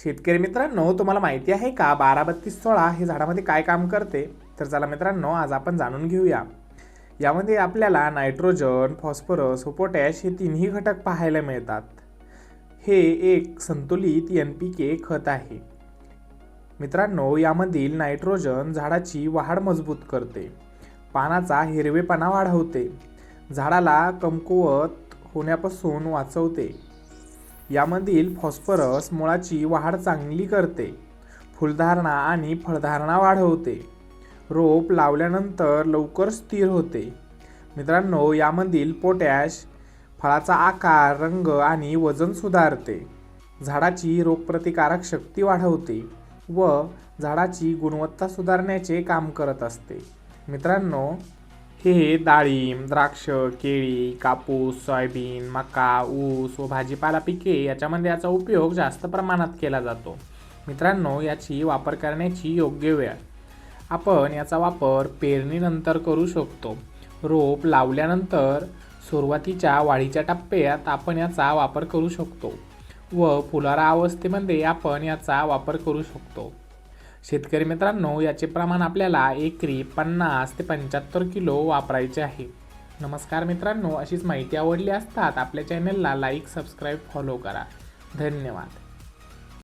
शेतकरी मित्रांनो, तुम्हाला माहिती आहे का 12-32-16 हे झाडामध्ये काय काम करते? तर चला मित्रांनो, आज आपण जाणून घेऊया. यामध्ये आपल्याला नायट्रोजन, फॉस्फरस व पोटॅश हे तिन्ही घटक पाहायला मिळतात. हे एक संतुलित NPK खत आहे. मित्रांनो, यामधील नायट्रोजन झाडाची वाढ मजबूत करते, पानाचा हिरवेपणा वाढवते, झाडाला कमकुवत होण्यापासून वाचवते. यामधील फॉस्फरस मुळाची वाढ चांगली करते, फुलधारणा आणि फळधारणा वाढवते, रोप लावल्यानंतर लवकर स्थिर होते. मित्रांनो, यामधील पोटॅश फळाचा आकार, रंग आणि वजन सुधारते, झाडाची रोगप्रतिकारक शक्ती वाढवते व झाडाची गुणवत्ता सुधारण्याचे काम करत असते. मित्रांनो, हे डाळिंब, द्राक्ष, केळी, कापूस, सोयाबीन, मका, ऊस व भाजीपाला पिके याच्यामध्ये याचा उपयोग जास्त प्रमाणात केला जातो. मित्रांनो, याची वापर करण्याची योग्य वेळ. आपण याचा वापर पेरणीनंतर करू शकतो. रोप लावल्यानंतर सुरुवातीच्या वाढीच्या टप्प्यात आपण याचा वापर करू शकतो व फुलारा अवस्थेमध्ये आपण याचा वापर करू शकतो. शेतकरी मित्रांनो, याचे प्रमाण आपल्याला एकरी 50 ते 75 किलो वापरायचे आहे. नमस्कार मित्रांनो, अशीच माहिती आवडली असतात आपल्या चॅनलला लाईक, सबस्क्राईब, फॉलो करा. धन्यवाद.